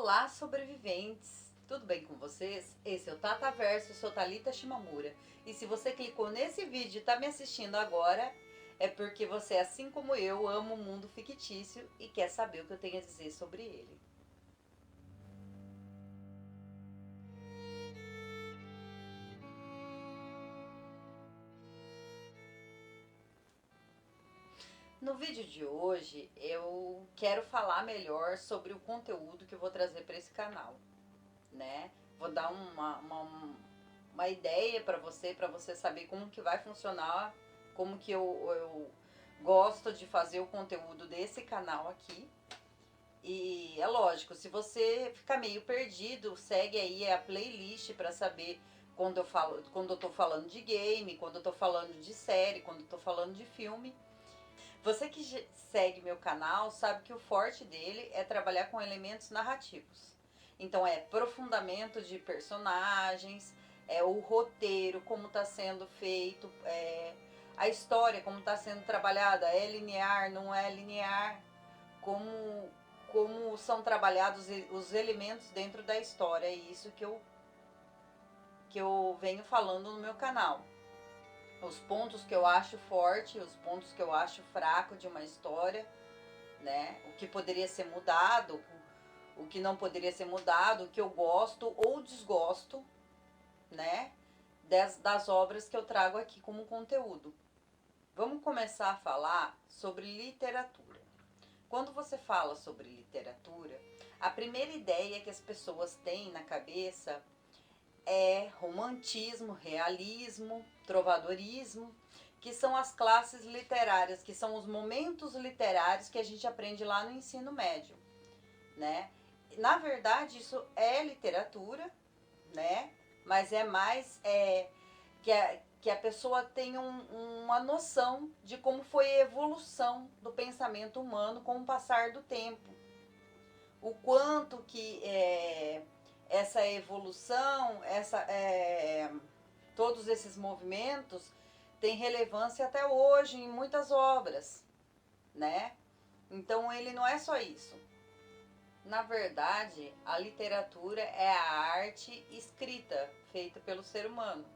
Olá, sobreviventes! Tudo bem com vocês? Esse é o Tataverso, eu sou Thalita Shimamura. E se você clicou nesse vídeo e está me assistindo agora, é porque você, assim como eu, ama o mundo fictício e quer saber o que eu tenho a dizer sobre ele. No vídeo de hoje, eu quero falar melhor sobre o conteúdo que eu vou trazer para esse canal, né? Vou dar uma ideia para você saber como que vai funcionar, como que eu gosto de fazer o conteúdo desse canal aqui. E é lógico, se você ficar meio perdido, segue aí a playlist para saber quando eu tô falando de game, quando eu tô falando de série, quando eu tô falando de filme. Você que segue meu canal sabe que o forte dele é trabalhar com elementos narrativos. Então é aprofundamento de personagens, é o roteiro, como está sendo feito, a história, como está sendo trabalhada, é linear, não é linear, como são trabalhados os elementos dentro da história. É isso que eu venho falando no meu canal. Os pontos que eu acho forte, os pontos que eu acho fraco de uma história, né? O que poderia ser mudado, o que não poderia ser mudado, o que eu gosto ou desgosto, né? Das obras que eu trago aqui como conteúdo. Vamos começar a falar sobre literatura. Quando você fala sobre literatura, a primeira ideia que as pessoas têm na cabeça é romantismo, realismo, trovadorismo, que são as classes literárias, que são os momentos literários que a gente aprende lá no ensino médio, né? Na verdade, isso é literatura, né? Mas é mais que a pessoa tenha uma noção de como foi a evolução do pensamento humano com o passar do tempo. O quanto que essa evolução, todos esses movimentos têm relevância até hoje em muitas obras, né? Então ele não é só isso. Na verdade, a literatura é a arte escrita feita pelo ser humano.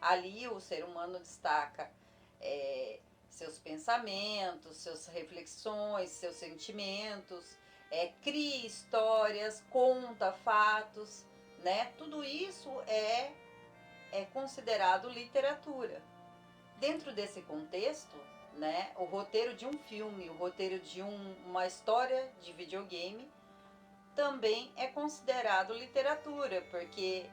Ali o ser humano destaca seus pensamentos, suas reflexões, seus sentimentos, cria histórias, conta fatos, né? Tudo isso é considerado literatura. Dentro desse contexto, né, o roteiro de um filme, o roteiro de uma história de videogame também é considerado literatura, porque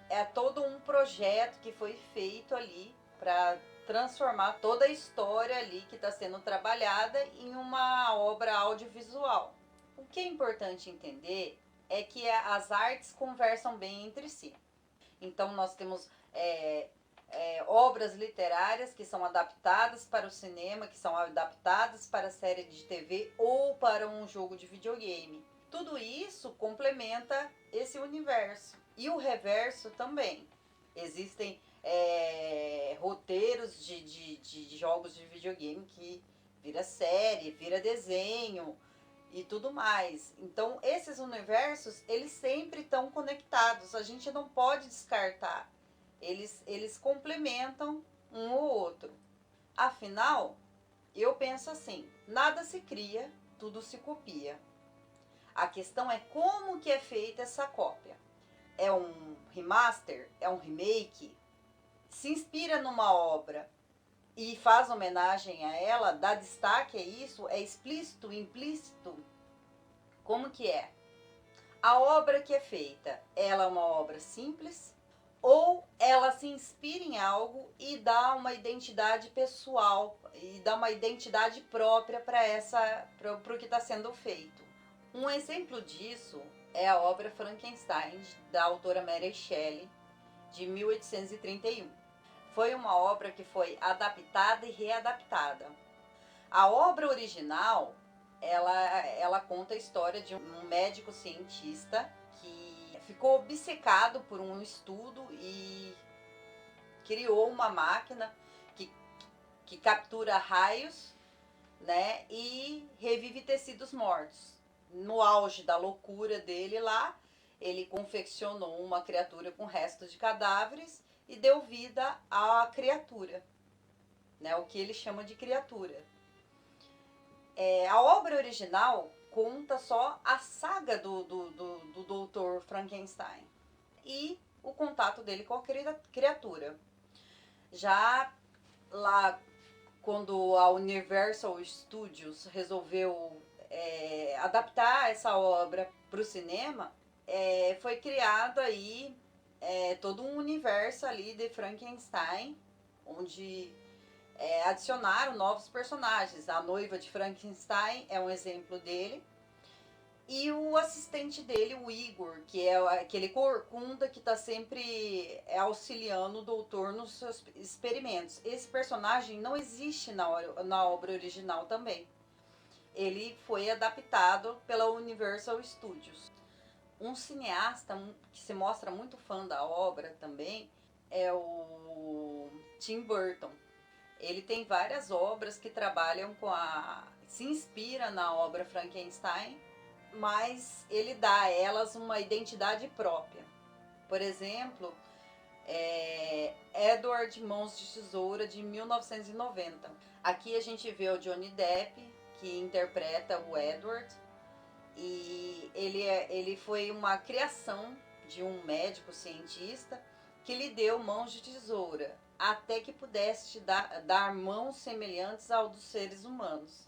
é todo um projeto que foi feito ali para transformar toda a história ali que está sendo trabalhada em uma obra audiovisual. O que é importante entender é que as artes conversam bem entre si. Então nós temos obras literárias que são adaptadas para o cinema, que são adaptadas para série de TV ou para um jogo de videogame. Tudo isso complementa esse universo. E o reverso também. Existem roteiros de jogos de videogame que vira série, vira desenho e tudo mais. Então esses universos, eles sempre estão conectados. A gente não pode descartar. Eles complementam um ou outro. Afinal, eu penso assim, nada se cria, tudo se copia. A questão é como que é feita essa cópia. É um remaster? É um remake? Se inspira numa obra e faz homenagem a ela, dá destaque a isso? É explícito, implícito? Como que é? A obra que é feita, ela é uma obra simples? Ou ela se inspira em algo e dá uma identidade pessoal e dá uma identidade própria para o que está sendo feito? Um exemplo disso é a obra Frankenstein, da autora Mary Shelley, de 1831. Foi uma obra que foi adaptada e readaptada. A obra original, ela conta a história de um médico cientista que ficou obcecado por um estudo e criou uma máquina que captura raios, né, e revive tecidos mortos. no auge da loucura dele lá, ele confeccionou uma criatura com restos de cadáveres e deu vida à criatura, né? O que ele chama de criatura. A obra original conta só a saga do Dr. Frankenstein e o contato dele com a criatura. Já lá, quando a Universal Studios resolveu adaptar essa obra para o cinema, foi criado aí todo um universo ali de Frankenstein, onde adicionaram novos personagens. A noiva de Frankenstein é um exemplo dele. E o assistente dele, o Igor, que é aquele corcunda que está sempre auxiliando o doutor nos seus experimentos. Esse personagem não existe na obra original também. Ele foi adaptado pela Universal Studios. Um cineasta que se mostra muito fã da obra também é o Tim Burton. Ele tem várias obras que trabalham se inspira na obra Frankenstein, mas ele dá a elas uma identidade própria. Por exemplo, Edward Mãos de Tesoura, de 1990. Aqui a gente vê o Johnny Depp, que interpreta o Edward, e ele foi uma criação de um médico cientista que lhe deu mãos de tesoura, até que pudesse dar mãos semelhantes ao dos seres humanos.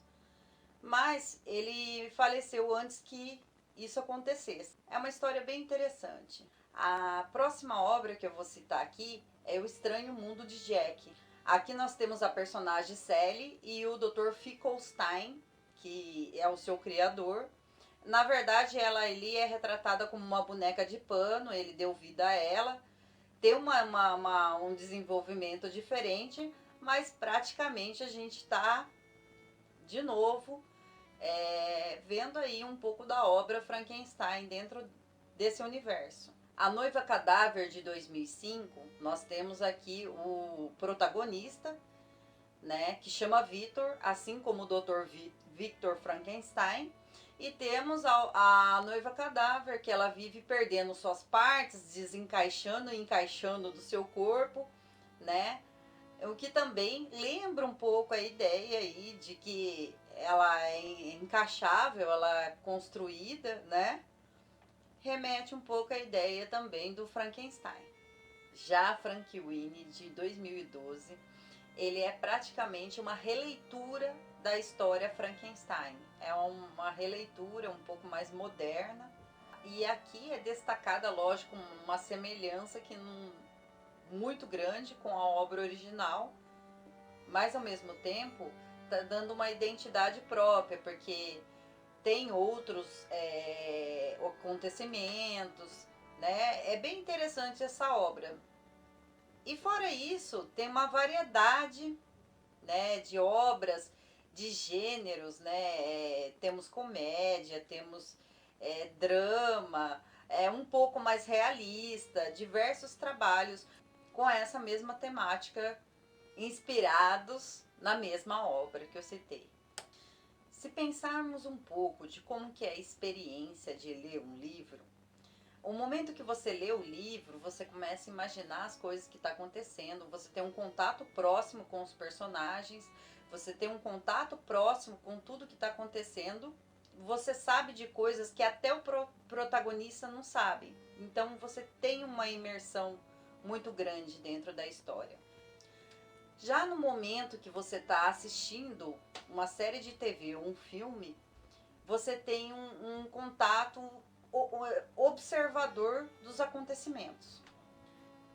Mas ele faleceu antes que isso acontecesse. É uma história bem interessante. A próxima obra que eu vou citar aqui é O Estranho Mundo de Jack. Aqui nós temos a personagem Sally e o Dr. Finkelstein, que é o seu criador. Na verdade, ela ali é retratada como uma boneca de pano, ele deu vida a ela. Tem um desenvolvimento diferente, mas praticamente a gente está, de novo, vendo aí um pouco da obra Frankenstein dentro desse universo. A Noiva Cadáver, de 2005, nós temos aqui o protagonista, né, que chama Victor, assim como o Dr. Victor Frankenstein. E temos a Noiva Cadáver, que ela vive perdendo suas partes, desencaixando e encaixando do seu corpo, né? O que também lembra um pouco a ideia aí de que ela é encaixável, ela é construída, né? Remete um pouco à ideia também do Frankenstein. Já Frankenweenie, de 2012, ele é praticamente uma releitura da história Frankenstein. É uma releitura um pouco mais moderna. E aqui é destacada, lógico, uma semelhança que muito grande com a obra original, mas ao mesmo tempo está dando uma identidade própria, porque tem outros acontecimentos, né? É bem interessante essa obra. E fora isso, tem uma variedade, né, de obras, de gêneros, né? Temos comédia, temos drama, um pouco mais realista, diversos trabalhos com essa mesma temática, inspirados na mesma obra que eu citei. Se pensarmos um pouco de como que é a experiência de ler um livro, o momento que você lê o livro, você começa a imaginar as coisas que estão acontecendo, você tem um contato próximo com os personagens, você tem um contato próximo com tudo que está acontecendo, você sabe de coisas que até o protagonista não sabe. Então você tem uma imersão muito grande dentro da história. Já no momento que você está assistindo uma série de TV ou um filme, você tem um contato observador dos acontecimentos.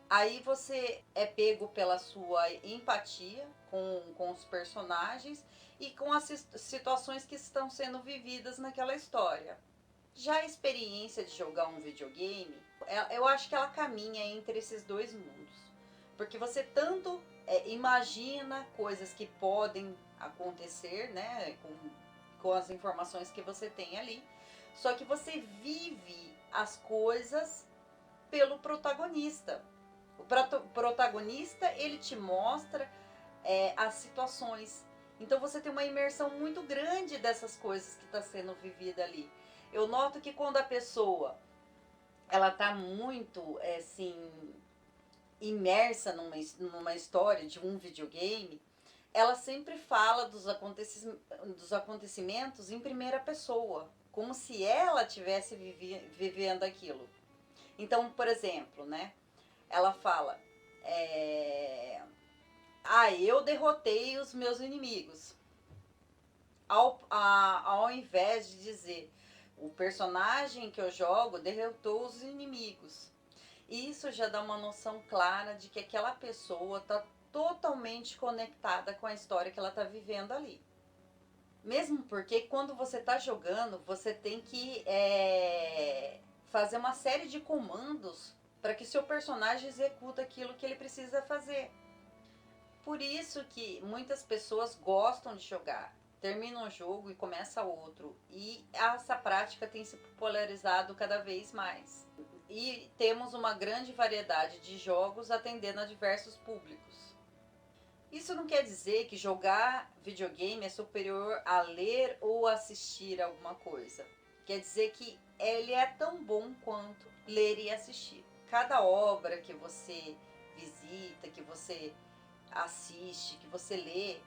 Aí você é pego pela sua empatia com os personagens e com as situações que estão sendo vividas naquela história. Já a experiência de jogar um videogame, eu acho que ela caminha entre esses dois mundos. Porque você tanto imagina coisas que podem acontecer, né, com as informações que você tem ali, só que você vive as coisas pelo protagonista. O protagonista, ele te mostra as situações. Então você tem uma imersão muito grande dessas coisas que está sendo vivida ali. Eu noto que quando a pessoa ela tá muito assim imersa numa história de um videogame, ela sempre fala dos acontecimentos em primeira pessoa, como se ela tivesse vivendo aquilo. Então, por exemplo, né? Ela fala, eu derrotei os meus inimigos. Ao invés de dizer, o personagem que eu jogo derrotou os inimigos. Isso já dá uma noção clara de que aquela pessoa está totalmente conectada com a história que ela está vivendo ali. Mesmo porque quando você está jogando, você tem que fazer uma série de comandos para que seu personagem execute aquilo que ele precisa fazer. Por isso que muitas pessoas gostam de jogar. Termina um jogo e começa outro. E essa prática tem se popularizado cada vez mais. E temos uma grande variedade de jogos atendendo a diversos públicos. Isso não quer dizer que jogar videogame é superior a ler ou assistir alguma coisa. Quer dizer que ele é tão bom quanto ler e assistir. Cada obra que você visita, que você assiste, que você lê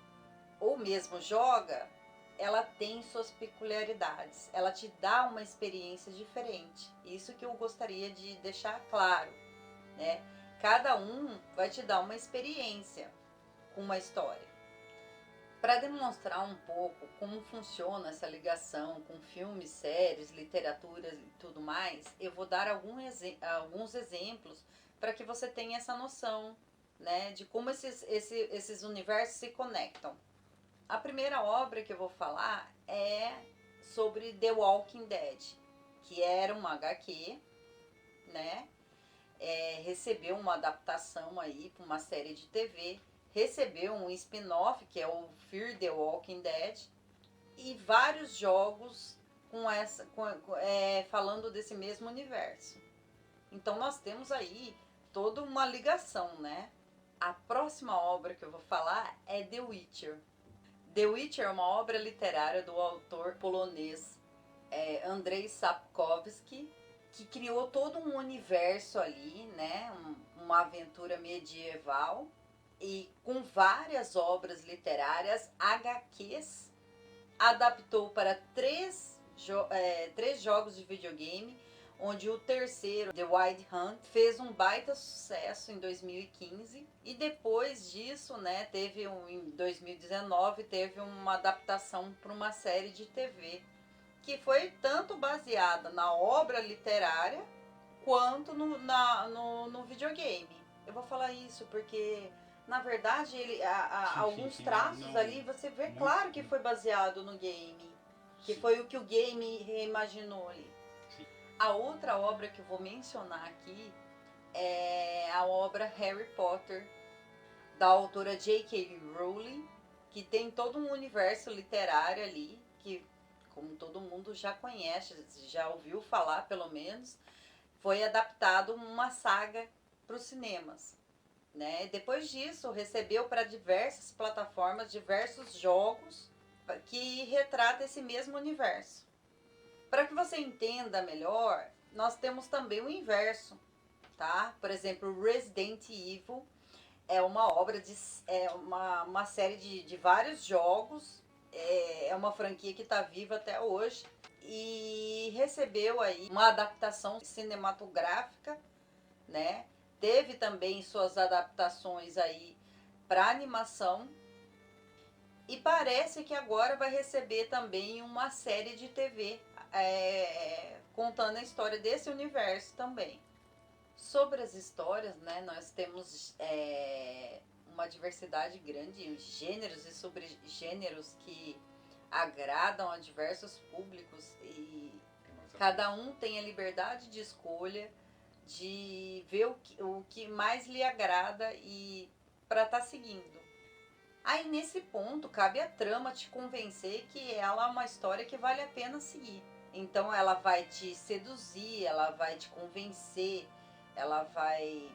ou mesmo joga, ela tem suas peculiaridades. Ela te dá uma experiência diferente. Isso que eu gostaria de deixar claro, né? Cada um vai te dar uma experiência com uma história. Para demonstrar um pouco como funciona essa ligação com filmes, séries, literatura e tudo mais, eu vou dar alguns exemplos para que você tenha essa noção, né, de como esses universos se conectam. A primeira obra que eu vou falar é sobre The Walking Dead, que era uma HQ, né? Recebeu uma adaptação aí para uma série de TV, recebeu um spin-off que é o Fear the Walking Dead e vários jogos falando desse mesmo universo. Então nós temos aí toda uma ligação, né? A próxima obra que eu vou falar é The Witcher. The Witcher é uma obra literária do autor polonês Andrzej Sapkowski, que criou todo um universo ali, né? Uma aventura medieval e com várias obras literárias, HQs, adaptou para três jogos de videogame, onde o terceiro, The Wild Hunt, fez um baita sucesso em 2015 e depois disso, né, em 2019 teve uma adaptação para uma série de TV que foi tanto baseada na obra literária quanto no videogame. Eu vou falar isso porque, na verdade, alguns traços ali você vê claro que foi baseado no game, que foi o que o game reimaginou ali. A outra obra que eu vou mencionar aqui é a obra Harry Potter, da autora J.K. Rowling, que tem todo um universo literário ali, que como todo mundo já conhece, já ouviu falar pelo menos, foi adaptado uma saga para os cinemas. Né? Depois disso, recebeu para diversas plataformas diversos jogos que retratam esse mesmo universo. Para que você entenda melhor, nós temos também o inverso, tá? Por exemplo, Resident Evil é uma obra uma série de vários jogos, é uma franquia que está viva até hoje e recebeu aí uma adaptação cinematográfica, né? Teve também suas adaptações aí para animação e parece que agora vai receber também uma série de TV contando a história desse universo também. Sobre as histórias, né, nós temos uma diversidade grande, gêneros e subgêneros que agradam a diversos públicos e cada um tem a liberdade de escolha de ver o que mais lhe agrada e para estar seguindo. Aí nesse ponto cabe a trama te convencer que ela é uma história que vale a pena seguir. Então ela vai te seduzir, ela vai te convencer, ela vai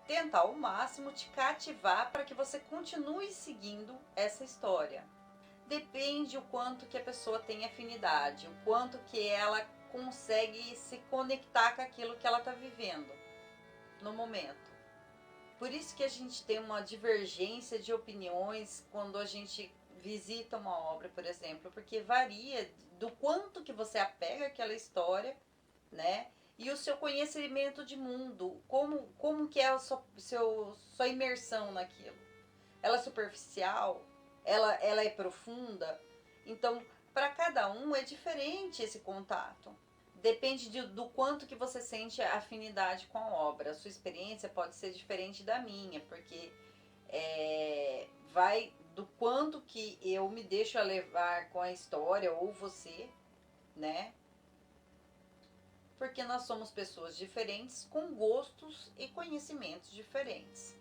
tentar ao máximo te cativar para que você continue seguindo essa história. Depende o quanto que a pessoa tem afinidade, o quanto que ela consegue se conectar com aquilo que ela está vivendo no momento. Por isso que a gente tem uma divergência de opiniões quando a gente visita uma obra, por exemplo, porque varia do quanto que você apega àquela história, né? E o seu conhecimento de mundo, como que é a sua imersão naquilo. Ela é superficial? Ela é profunda? Então, para cada um é diferente esse contato. Depende do quanto que você sente afinidade com a obra. A sua experiência pode ser diferente da minha, porque vai do quanto que eu me deixo levar com a história ou você, né? Porque nós somos pessoas diferentes com gostos e conhecimentos diferentes.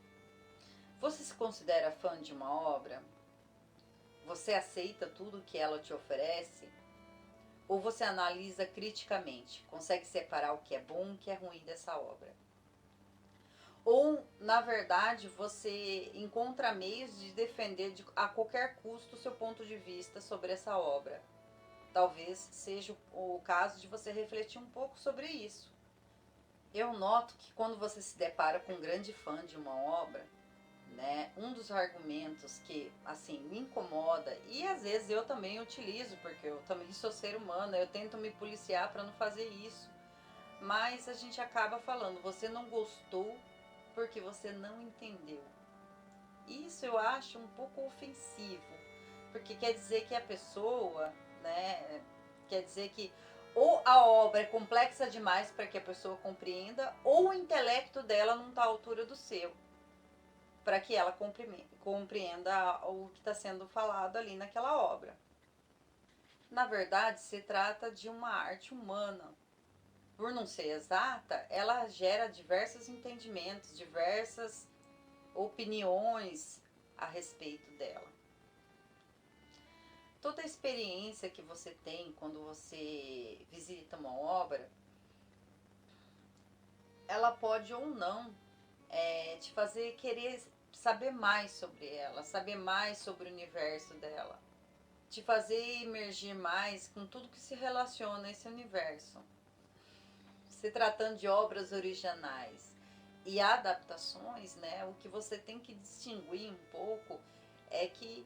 Você se considera fã de uma obra? Você aceita tudo que ela te oferece? Ou você analisa criticamente? Consegue separar o que é bom e o que é ruim dessa obra? Ou, na verdade, você encontra meios de defender a qualquer custo o seu ponto de vista sobre essa obra? Talvez seja o caso de você refletir um pouco sobre isso. Eu noto que quando você se depara com um grande fã de uma obra, né, um dos argumentos que assim me incomoda, e às vezes eu também utilizo, porque eu também sou ser humano, eu tento me policiar para não fazer isso, mas a gente acaba falando, você não gostou porque você não entendeu. Isso eu acho um pouco ofensivo, porque quer dizer que a pessoa, né, quer dizer que ou a obra é complexa demais para que a pessoa compreenda, ou o intelecto dela não está à altura do seu, para que ela compreenda o que está sendo falado ali naquela obra. Na verdade, se trata de uma arte humana. Por não ser exata, ela gera diversos entendimentos, diversas opiniões a respeito dela. Toda a experiência que você tem quando você visita uma obra, ela pode ou não te fazer querer saber mais sobre ela, saber mais sobre o universo dela, te fazer emergir mais com tudo que se relaciona a esse universo. Se tratando de obras originais e adaptações, né, o que você tem que distinguir um pouco é que,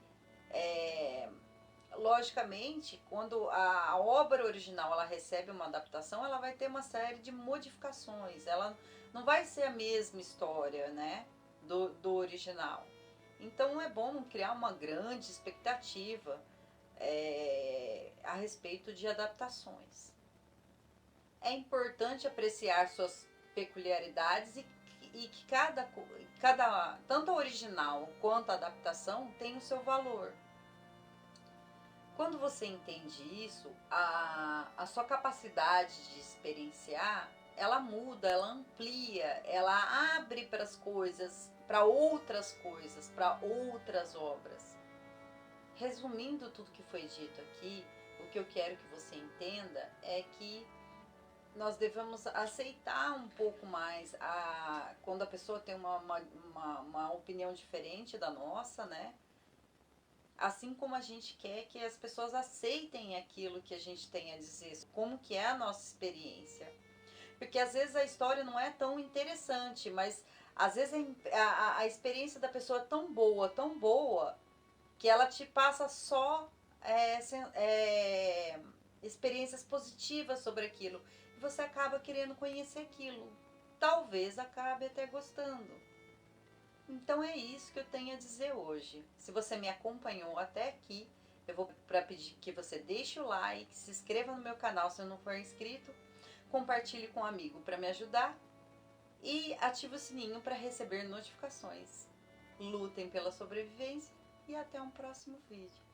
logicamente, quando a obra original ela recebe uma adaptação, ela vai ter uma série de modificações. Ela não vai ser a mesma história, né, do original. Então é bom não criar uma grande expectativa a respeito de adaptações. É importante apreciar suas peculiaridades e que tanto a original quanto a adaptação tem o seu valor. Quando você entende isso, a sua capacidade de experienciar, ela muda, ela amplia, ela abre para as coisas, para outras obras. Resumindo tudo que foi dito aqui, o que eu quero que você entenda é que nós devemos aceitar um pouco mais quando a pessoa tem uma opinião diferente da nossa, né? Assim como a gente quer que as pessoas aceitem aquilo que a gente tem a dizer, como que é a nossa experiência. Porque às vezes a história não é tão interessante, mas às vezes a experiência da pessoa é tão boa, que ela te passa só experiências positivas sobre aquilo. E você acaba querendo conhecer aquilo. Talvez acabe até gostando. Então é isso que eu tenho a dizer hoje. Se você me acompanhou até aqui, eu vou para pedir que você deixe o like, se inscreva no meu canal se não for inscrito, compartilhe com um amigo para me ajudar e ative o sininho para receber notificações. Lutem pela sobrevivência e até um próximo vídeo.